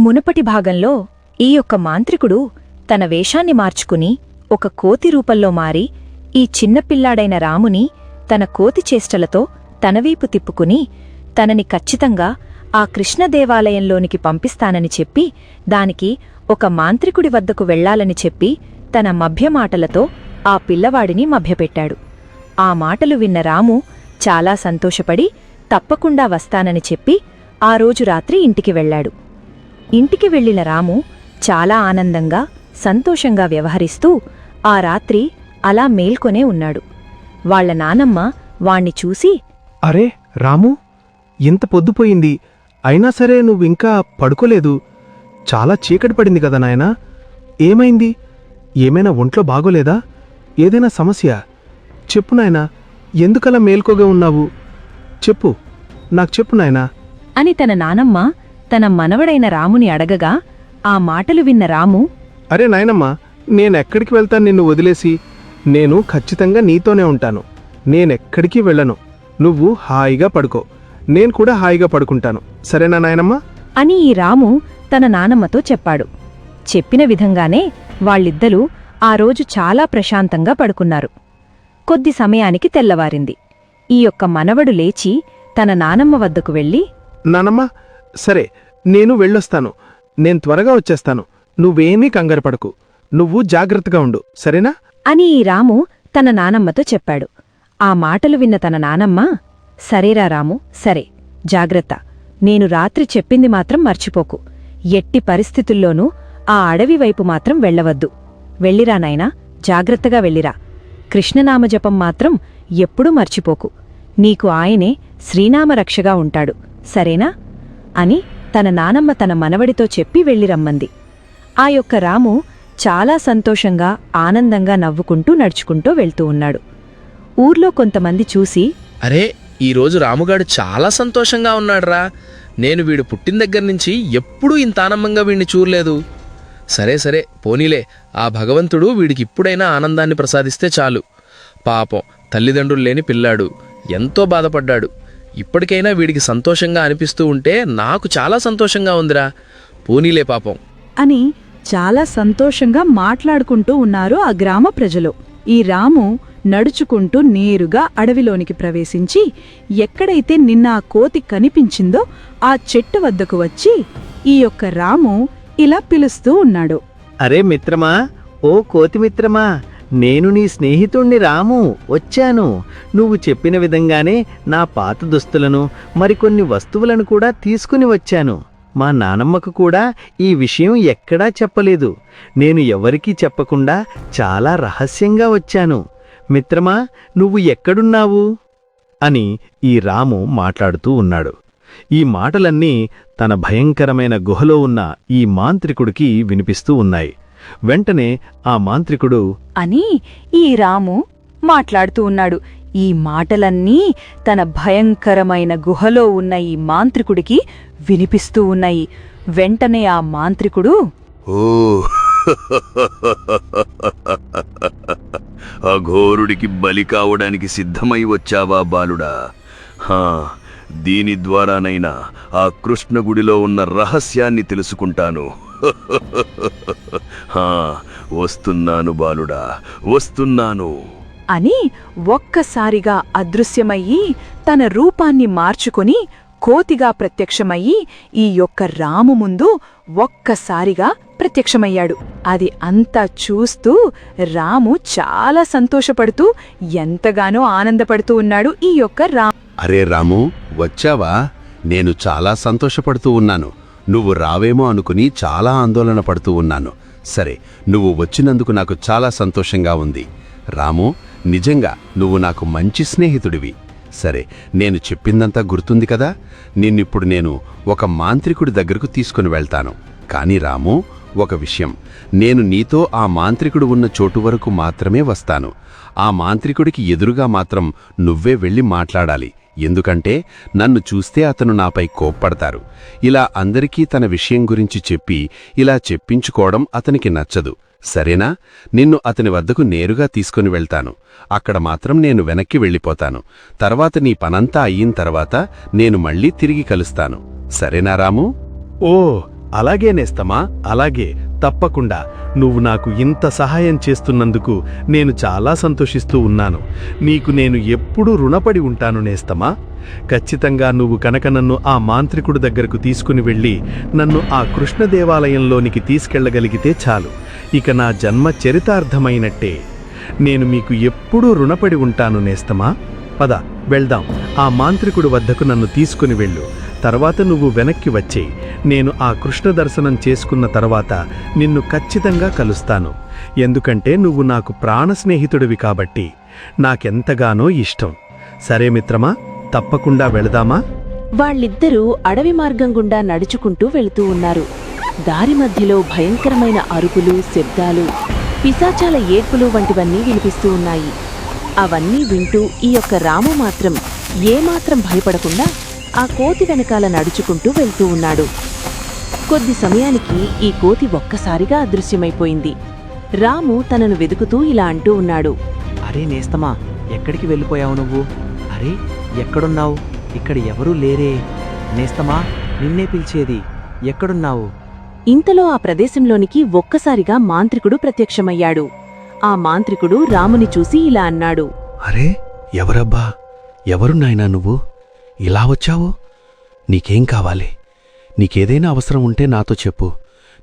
మునుపటి భాగంలో ఈ యొక్క మాంత్రికుడు తన వేషాన్ని మార్చుకుని ఒక కోతి రూపంలో మారి ఈ చిన్నపిల్లాడైన రాముని తన కోతి చేష్టలతో తనవైపు తిప్పుకుని తనని ఖచ్చితంగా ఆ కృష్ణదేవాలయంలోనికి పంపిస్తానని చెప్పి దానికి ఒక మాంత్రికుడి వద్దకు వెళ్లాలని చెప్పి తన మభ్యమాటలతో ఆ పిల్లవాడిని మభ్యపెట్టాడు. ఆ మాటలు విన్న రాము చాలా సంతోషపడి తప్పకుండా వస్తానని చెప్పి ఆ రోజు రాత్రి ఇంటికి వెళ్లాడు. ఇంటికి వెళ్లిన రాము చాలా ఆనందంగా సంతోషంగా వ్యవహరిస్తూ ఆ రాత్రి అలా మేల్కొనే ఉన్నాడు. వాళ్ల నానమ్మ వాణ్ణి చూసి, అరే రాము, ఇంత పొద్దుపోయింది, అయినా సరే నువ్వింకా పడుకోలేదు. చాలా చీకటి పడింది కదా నాయనా, ఏమైంది? ఏమైనా ఒంట్లో బాగోలేదా? ఏదైనా సమస్య? చెప్పు నాయనా, ఎందుకలా మేల్కోగా ఉన్నావు? చెప్పు, నాకు చెప్పు నాయనా అని తన నానమ్మ తన మనవడైన రాముని అడగగా ఆ మాటలు విన్న రాము, అరే నాయనమ్మా, నేనెక్కడికి వెళ్తాను నిన్ను వదిలేసి? నేను ఖచ్చితంగా నీతోనే ఉంటాను. నేనెక్కడికి వెళ్ళను. నువ్వు హాయిగా పడుకో, నేను కూడా హాయిగా పడుకుంటాను, సరేనా నాయనమ్మా? అని ఈ రాము తన నానమ్మతో చెప్పాడు. చెప్పిన విధంగానే వాళ్ళిద్దరూ ఆ రోజు చాలా ప్రశాంతంగా పడుకున్నారు. కొద్ది సమయానికి తెల్లవారింది. ఈ యొక్క మనవడు లేచి తన నానమ్మ వద్దకు వెళ్ళి, నానమ్మా, సరే, నేను వెళ్ళొస్తాను. నేను త్వరగా వచ్చేస్తాను. నువ్వేమీ కంగారుపడకు. నువ్వు జాగ్రత్తగా ఉండు, సరేనా? అని ఈ రాము తన నానమ్మతో చెప్పాడు. ఆ మాటలు విన్న తన నానమ్మ, సరేరా రాము, సరే, జాగ్రత్త. నేను రాత్రి చెప్పింది మాత్రం మర్చిపోకు. ఎట్టి పరిస్థితుల్లోనూ ఆ అడవి వైపు మాత్రం వెళ్ళవద్దు. వెళ్ళిరా నాయనా, జాగ్రత్తగా వెళ్ళిరా. కృష్ణనామజపం మాత్రం ఎప్పుడూ మర్చిపోకు. నీకు ఆయనే శ్రీనామరక్షగా ఉంటాడు, సరేనా? అని తన నానమ్మ తన మనవడితో చెప్పి వెళ్ళిరమ్మంది. ఆ యొక్క రాము చాలా సంతోషంగా ఆనందంగా నవ్వుకుంటూ నడుచుకుంటూ వెళ్తూ ఉన్నాడు. ఊర్లో కొంతమంది చూసి, అరే, ఈరోజు రాముగాడు చాలా సంతోషంగా ఉన్నాడ్రా. నేను వీడు పుట్టిన దగ్గర్నుంచి ఎప్పుడూ ఇంత ఆనందంగా వీడిని చూడలేదు. సరే సరే, పోనీలే, ఆ భగవంతుడు వీడికి ఇప్పుడైనా ఆనందాన్ని ప్రసాదిస్తే చాలు. పాపం, తల్లిదండ్రులు లేని పిల్లాడు, ఎంతో బాధపడ్డాడు. ఇప్పటికైనా వీడికి సంతోషంగా అనిపిస్తూ ఉంటే నాకు చాలా సంతోషంగా ఉందిరా. పోనీలే పాపం అని చాలా సంతోషంగా మాట్లాడుకుంటూ ఉన్నారు ఆ గ్రామ ప్రజలు. ఈ రాము నడుచుకుంటూ నేరుగా అడవిలోనికి ప్రవేశించి ఎక్కడైతే నిన్న ఆ కోతి కనిపించిందో ఆ చెట్టు వద్దకు వచ్చి ఈ యొక్క రాము ఇలా పిలుస్తూ ఉన్నాడు. అరే మిత్రమా, ఓ కోతిమిత్రమా, నేను నీ స్నేహితుణ్ణి రాము, వచ్చాను. నువ్వు చెప్పిన విధంగానే నా పాత దుస్తులను మరికొన్ని వస్తువులను కూడా తీసుకుని వచ్చాను. మా నానమ్మకు కూడా ఈ విషయం ఎక్కడా చెప్పలేదు. నేను ఎవరికీ చెప్పకుండా చాలా రహస్యంగా వచ్చాను. మిత్రమా, నువ్వు ఎక్కడున్నావు? అని ఈ రాము మాట్లాడుతూ ఉన్నాడు. ఈ మాటలన్నీ తన భయంకరమైన గుహలో ఉన్న ఈ మాంత్రికుడికి వినిపిస్తూ ఉన్నాయి. వెంటనే ఆ మాంత్రికుడు అని ఈ రాము మాట్లాడుతూ ఉన్నాడు. ఈ మాటలన్నీ తన భయంకరమైన గుహలో ఉన్న ఈ మాంత్రికుడికి వినిపిస్తూ ఉన్నాయి. వెంటనే ఆ మాంత్రికుడు, ఓ అఘోరుడికి బలి కావడానికి సిద్ధమై వచ్చావా బాలుడా? దీని ద్వారానైనా ఆ కృష్ణగుడిలో ఉన్న రహస్యాన్ని తెలుసుకుంటాను. వస్తున్నాను బాలుడా, వస్తున్నాను అని ఒక్కసారిగా అదృశ్యమయ్యి తన రూపాన్ని మార్చుకుని కోతిగా ప్రత్యక్షమయ్యి ఈ యొక్క రాము ముందు ఒక్కసారిగా ప్రత్యక్షమయ్యాడు. అది అంతా చూస్తూ రాము చాలా సంతోషపడుతూ ఎంతగానో ఆనందపడుతూ ఉన్నాడు ఈ యొక్క రాము. అరే రాము, వచ్చావా? నేను చాలా సంతోషపడుతూ ఉన్నాను. నువ్వు రావేమో అనుకుని చాలా ఆందోళన పడుతూ ఉన్నాను. సరే, నువ్వు వచ్చినందుకు నాకు చాలా సంతోషంగా ఉంది. రాము, నిజంగా నువ్వు నాకు మంచి స్నేహితుడివి. సరే, నేను చెప్పిందంతా గుర్తుంది కదా? నిన్నిప్పుడు నేను ఒక మాంత్రికుడి దగ్గరకు తీసుకుని వెళ్తాను. కానీ రాము, ఒక విషయం, నేను నీతో ఆ మాంత్రికుడు ఉన్న చోటు వరకు మాత్రమే వస్తాను. ఆ మాంత్రికుడికి ఎదురుగా మాత్రం నువ్వే వెళ్ళి మాట్లాడాలి. ఎందుకంటే నన్ను చూస్తే అతను నాపై కోప్పడతారు. ఇలా అందరికీ తన విషయం గురించి చెప్పి ఇలా చెప్పించుకోవడం అతనికి నచ్చదు. సరేనా? నిన్ను అతని వద్దకు నేరుగా తీసుకుని వెళ్తాను. అక్కడ మాత్రం నేను వెనక్కి వెళ్ళిపోతాను. తర్వాత నీ పనంతా అయిన తర్వాత నేను మళ్ళీ తిరిగి కలుస్తాను. సరేనా రాము? ఓ, అలాగే నేస్తమా, అలాగే, తప్పకుండా. నువ్వు నాకు ఇంత సహాయం చేస్తున్నందుకు నేను చాలా సంతోషిస్తూ ఉన్నాను. నీకు నేను ఎప్పుడూ రుణపడి ఉంటాను నేస్తమా. ఖచ్చితంగా నువ్వు కనుక నన్ను ఆ మాంత్రికుడి దగ్గరకు తీసుకుని వెళ్ళి నన్ను ఆ కృష్ణ దేవాలయంలోనికి తీసుకెళ్లగలిగితే చాలు, ఇక నా జన్మ చరితార్థమైనట్టే. నేను మీకు ఎప్పుడూ రుణపడి ఉంటాను నేస్తమా. పద వెళ్దాం, ఆ మాంత్రికుడి వద్దకు నన్ను తీసుకుని వెళ్ళు. తర్వాత నువ్వు వెనక్కి వచ్చేయి. నేను ఆ కృష్ణ దర్శనం చేసుకున్న తర్వాత నిన్ను ఖచ్చితంగా కలుస్తాను. ఎందుకంటే నువ్వు నాకు ప్రాణ స్నేహితుడివి కాబట్టి నాకెంతగానో ఇష్టం. సరే మిత్రమా, తప్పకుండా వెళదామా? వాళ్ళిద్దరూ అడవి మార్గం గుండా నడుచుకుంటూ వెళుతూ ఉన్నారు. దారి మధ్యలో భయంకరమైన అరుపులు, శబ్దాలు, పిశాచాల ఏడ్పులు వంటివన్నీ వినిపిస్తూ ఉన్నాయి. అవన్నీ వింటూ ఈ యొక్క రాము మాత్రం ఏమాత్రం భయపడకుండా ఆ కోతి వెనకాల నడుచుకుంటూ వెళ్తూ ఉన్నాడు. కొద్ది సమయానికి ఈ కోతి ఒక్కసారిగా అదృశ్యమైపోయింది. రాము తనను వెతుకుతూ ఇలా అంటూ ఉన్నాడు. అరే నేస్తమా, ఎక్కడికి వెళ్ళిపోయావు నువ్వు? అరే ఎక్కడున్నావు? ఇక్కడ ఎవరూ లేరే. నేస్తమా, నిన్నే పిలిచేది, ఎక్కడున్నావు? ఇంతలో ఆ ప్రదేశంలోనికి ఒక్కసారిగా మాంత్రికుడు ప్రత్యక్షమయ్యాడు. ఆ మాంత్రికుడు రాముని చూసి ఇలా అన్నాడు. అరే ఎవరబ్బా, ఎవరు నాయనా నువ్వు? ఇలా వచ్చావు? నీకేం కావాలి? నీకేదైనా అవసరం ఉంటే నాతో చెప్పు.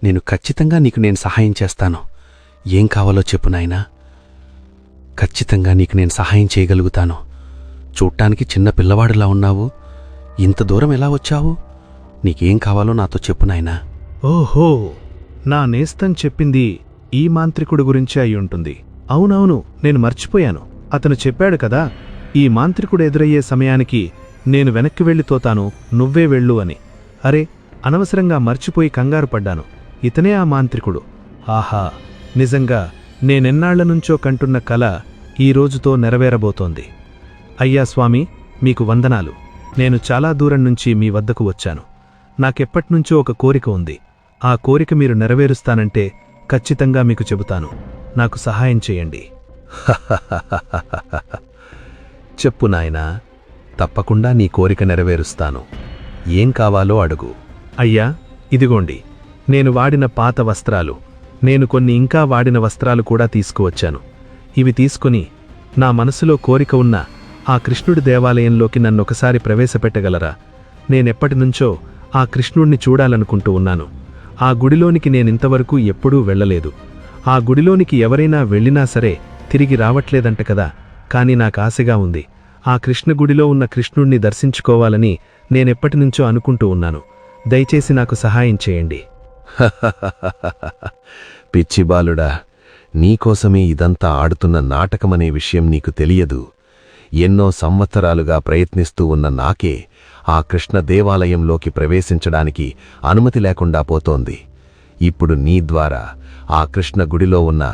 నేను ఖచ్చితంగా నేను సహాయం చేస్తాను. ఏం కావాలో చెప్పు నాయనా. ఖచ్చితంగా నేను సహాయం చేయగలుగుతాను. చూడ్డానికి చిన్న పిల్లవాడిలా ఉన్నావు. ఇంత దూరం ఎలా వచ్చావు? నీకేం కావాలో నాతో చెప్పు నాయనా. ఓహో, నా నేస్తం చెప్పింది ఈ మాంత్రికుడి గురించి అయి ఉంటుంది. అవునవును, నేను మర్చిపోయాను. అతను చెప్పాడు కదా, ఈ మాంత్రికుడు ఎదురయ్యే సమయానికి నేను వెనక్కి వెళ్ళితోతాను, నువ్వే వెళ్ళు అని. అరే, అనవసరంగా మర్చిపోయి కంగారు పడ్డాను. ఇతనే ఆ మాంత్రికుడు. ఆహా, నిజంగా నేనెన్నాళ్లనుంచో కంటున్న కల ఈ రోజుతో నెరవేరబోతోంది. అయ్యా స్వామి, మీకు వందనాలు. నేను చాలా దూరం నుంచి మీ వద్దకు వచ్చాను. నాకెప్పట్నుంచో ఒక కోరిక ఉంది. ఆ కోరిక మీరు నెరవేరుస్తానంటే ఖచ్చితంగా మీకు చెబుతాను. నాకు సహాయం చేయండి. చెప్పు నాయనా, తప్పకుండా నీ కోరిక నెరవేరుస్తాను. ఏం కావాలో అడుగు. అయ్యా, ఇదిగోండి, నేను వాడిన పాత వస్త్రాలు. నేను కొన్ని ఇంకా వాడిన వస్త్రాలు కూడా తీసుకువచ్చాను. ఇవి తీసుకుని నా మనసులో కోరిక ఉన్న ఆ కృష్ణుడి దేవాలయంలోకి నన్నొకసారి ప్రవేశపెట్టగలరా? నేనెప్పటినుంచో ఆ కృష్ణుణ్ణి చూడాలనుకుంటూ ఉన్నాను. ఆ గుడిలోనికి నేనింతవరకు ఎప్పుడూ వెళ్ళలేదు. ఆ గుడిలోనికి ఎవరైనా వెళ్ళినా సరే తిరిగి రావట్లేదంట కదా. కాని నాకాశగా ఉంది. ఆ కృష్ణ గుడిలో ఉన్న కృష్ణుణ్ణి దర్శించుకోవాలని నేనెప్పటినుంచో అనుకుంటూ ఉన్నాను. దయచేసి నాకు సహాయం చేయండి. పిచ్చిబాలుడా, నీకోసమే ఇదంతా ఆడుతున్న నాటకమనే విషయం నీకు తెలియదు. ఎన్నో సంవత్సరాలుగా ప్రయత్నిస్తూ ఉన్న నాకే ఆ కృష్ణ దేవాలయంలోకి ప్రవేశించడానికి అనుమతి లేకుండా పోతోంది. ఇప్పుడు నీ ద్వారా ఆ కృష్ణ గుడిలో ఉన్న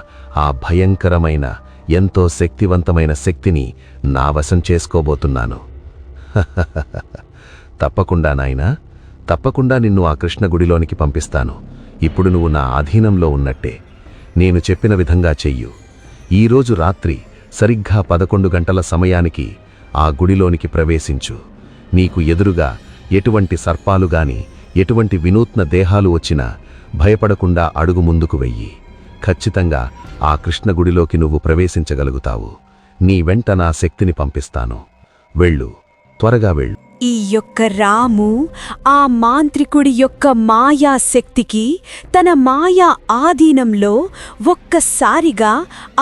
ఆ భయంకరమైన, ఎంతో శక్తివంతమైన శక్తిని నా వశం చేసుకోబోతున్నాను. తప్పకుండా నాయనా, తప్పకుండా నిన్ను ఆ కృష్ణ గుడిలోనికి పంపిస్తాను. ఇప్పుడు నువ్వు నా ఆధీనంలో ఉన్నట్టే. నేను చెప్పిన విధంగా చెయ్యు. ఈరోజు రాత్రి సరిగ్గా 11 గంటల సమయానికి ఆ గుడిలోనికి ప్రవేశించు. నీకు ఎదురుగా ఎటువంటి సర్పాలుగాని, ఎటువంటి వినూత్న దేహాలు వచ్చినా భయపడకుండా అడుగు ముందుకు వెయ్యి. ఖచ్చితంగా ఆ కృష్ణ గుడిలోకి నువ్వు ప్రవేశించగలుగుతావు. నీ వెంట నా శక్తిని పంపిస్తాను. వెళ్ళు, త్వరగా వెళ్ళు. ఈ యొక్క రాము ఆ మాంత్రికుడి యొక్క మాయా శక్తికి, తన మాయా ఆధీనంలో ఒక్కసారిగా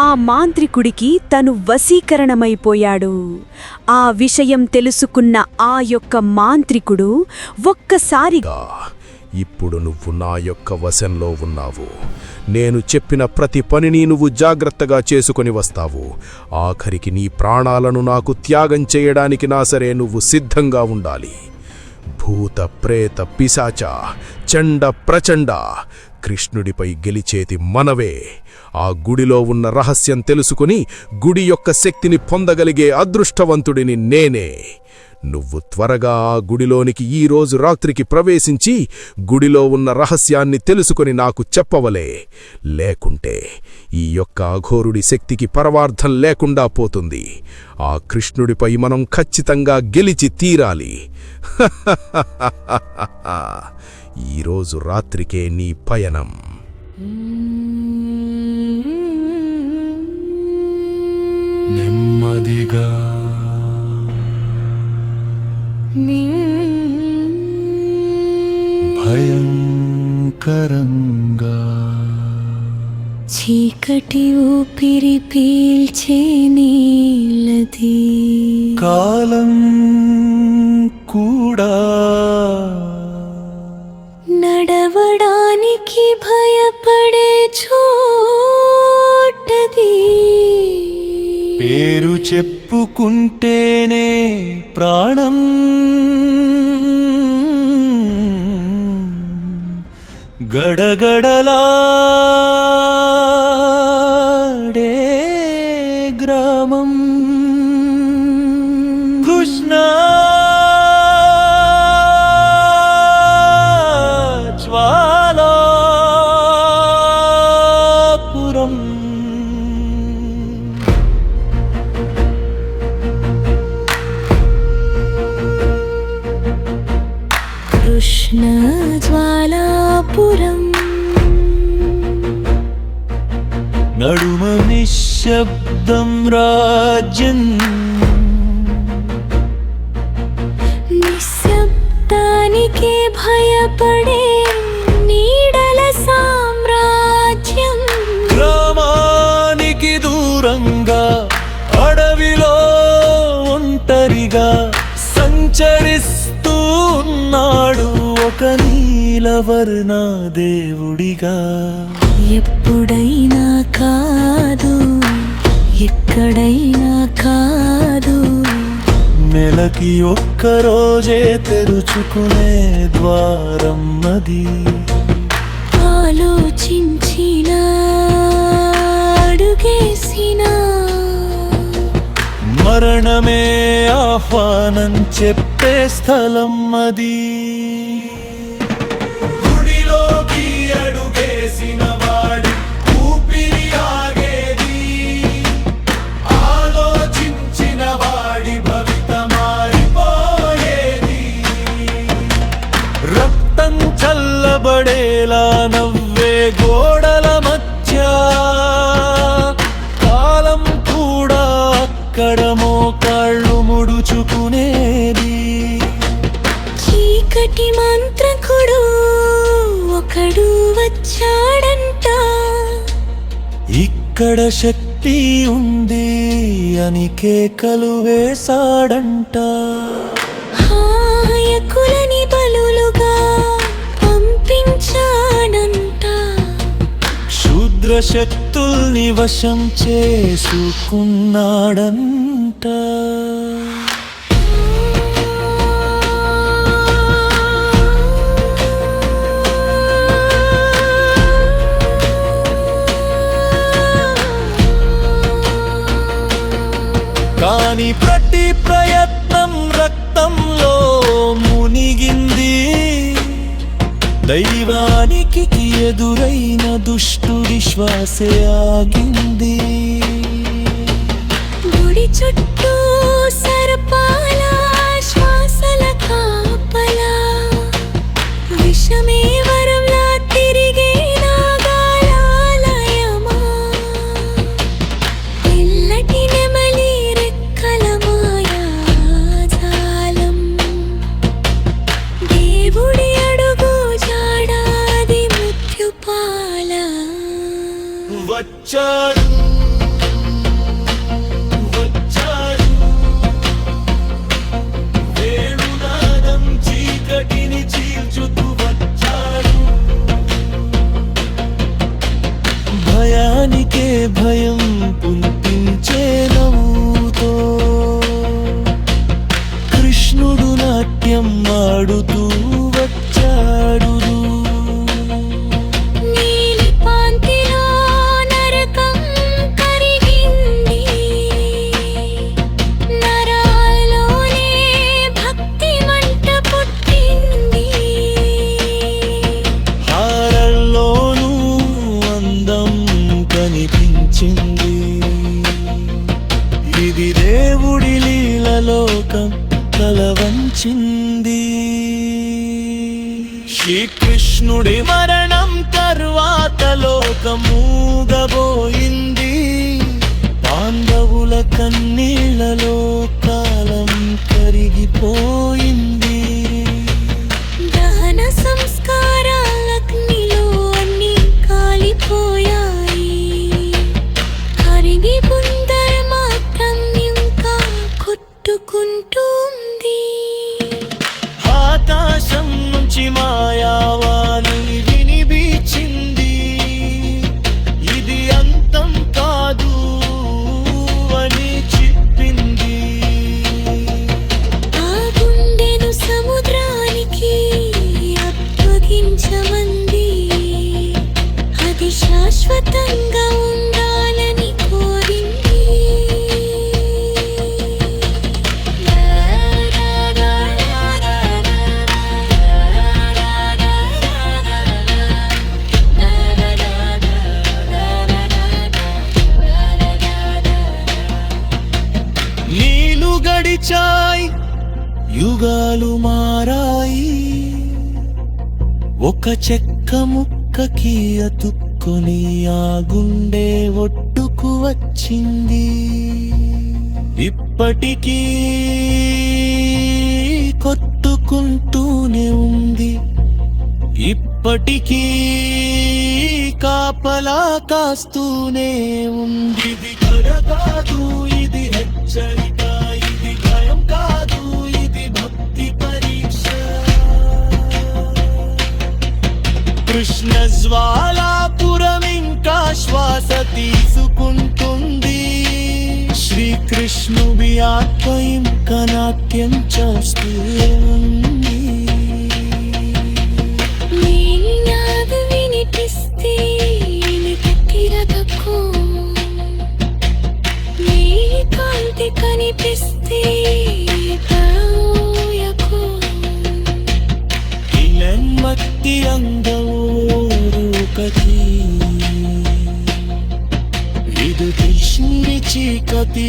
ఆ మాంత్రికుడికి తను వశీకరణమైపోయాడు. ఆ విషయం తెలుసుకున్న ఆ యొక్క మాంత్రికుడు ఒక్కసారిగా, ఇప్పుడు నువ్వు నా యొక్క వశంలో ఉన్నావు. నేను చెప్పిన ప్రతి పనిని నువ్వు జాగ్రత్తగా చేసుకొని వస్తావు. ఆఖరికి నీ ప్రాణాలను నాకు త్యాగం చేయడానికి నా సరే నువ్వు సిద్ధంగా ఉండాలి. భూత ప్రేత పిశాచ చండ ప్రచండ కృష్ణుడిపై గెలిచేది మనవే. ఆ గుడిలో ఉన్న రహస్యం తెలుసుకుని గుడి యొక్క శక్తిని పొందగలిగే అదృష్టవంతుడిని నేనే. నువ్వు త్వరగా ఆ గుడిలోనికి ఈ రోజు రాత్రికి ప్రవేశించి గుడిలో ఉన్న రహస్యాన్ని తెలుసుకొని నాకు చెప్పవలే. లేకుంటే ఈ యొక్క అఘోరుడి శక్తికి పరమార్థం లేకుండా పోతుంది. ఆ కృష్ణుడిపై మనం ఖచ్చితంగా గెలిచి తీరాలి. ఈరోజు రాత్రికే నీ పయనం. నెమ్మదిగా భయంకరంగా చీకటి ఊపిరి పీల్చే నీలది కాలం కూడా నడవడానికి భయపడే చోటది పేరు చెప్పుకుంటేనే ప్రాణం గడగడలాడే గ్రామం కృష్ణ జ్వాలాపురం కృష్ణ జ్వాలాపురం నడుమ నిశ్శబ్దం రాజ్యం నిశ్శబ్దానికి భయపడే నీడల సామ్రాజ్యం గ్రామానికి దూరంగా అడవిలో ఒంటరిగా సంచరిస్తూ ఉన్నాడు ఒక నీలవర్ణ దేవుడిగా. ఎప్పుడైనా కాదు ఎక్కడైనా కాదు నెలకి ఒక్కరోజే తెరుచుకునే ద్వారం అది. ఆలోచించిన అడుగేసిన మరణమే ఆహ్వానం చెప్పే స్థలం అది. గుడిలోకి అడుగేసిన వాడి ఊపిరి ఆగేది, ఆలోచించిన వాడి భవిత మారిపోయేది. రక్తం చల్లబడేలా నవ్వే గోడల మధ్య కాలం కూడా అక్కడ మోకాళ్ళు ముడుచుకునేది. చీకటి మంత్రకుడు ఒకడు వచ్చాడంట, ఇక్కడ శక్తి ఉంది అని కేకలు వేశాడంట. హాయకులని బలులుగా పంపించాడంట, క్షుద్ర శక్తుల్ని వశం చేసుకున్నాడంట. కాని ప్రతి ప్రయత్నం రక్తంలో మునిగింది. దైవానికి ఎదురైన దుష్టుడి శ్వాసే ఆగింది. గుడి చుట్టూ సర్పాల శ్వాసల కాపలా, విషమే వరంలా తిరిగే నాగాలయమా, తెల్లటి నెమలి రెక్కల మాయాజాలం, దేవుడి అడుగు జాడాది మృత్యుపాల. వచ్చాడు వచ్చాడు వేణునాదం చీకటిని చీల్చుతూ వచ్చాడు. భయానికే భయం పుల్పించే నవ్వుతో కృష్ణుడు నాట్యం ఆడుతూ వచ్చాడు. నీలిపాంతిలో నరకం కరిగింది, నరాల్లోనే భక్తి మంట పుట్టింది. హారల్లోనూ అందం కనిపించింది. మూగబోయింది పాండవుల కన్నీళ్లలో కాలం కరిగిపోయింది దహన సంస్కారాలగ్నిలో అన్నీ కాలిపోయాయి కరిగి బుందర మాత్రం ఇంకా కొట్టుకుంటుంది ఆకాశం నుంచి మాయావాణి వినిపించింది ఇది అంతం కాదు అని చెప్పింది ఆ గుండెను సముద్రానికి అప్పగించమంది అది శాశ్వతంగా ఉండాలని కోరింది నీళ్ళు గడిచాయి యుగాలు మారాయి ఒక చెక్క ముక్కకి అతుక్కొని ఆ గుండె ఒట్టుకు వచ్చింది ఇప్పటికీ కొట్టుకుంటూనే ఉంది ఇప్పటికీ కాపలా కాస్తూనే ఉంది ఇది కథ కాదు ఇది హెచ్చరిక ఇది భయం కాదు ఇది భక్తి పరీక్ష కృష్ణ జ్వాలాపురం ఇంకా శ్వాస తీసుకుంటుంది శ్రీకృష్ణుడి ఆత్మ ఇంకా నాట్యం చేస్తూ ఉంది నీనాదు వినిపిస్తే తిరగకు నీ కాంతి కనిపిస్తే తోయకు ఇలన్మత్తి అంగోరుకతి ఇది కృష్ణుడి చీకటి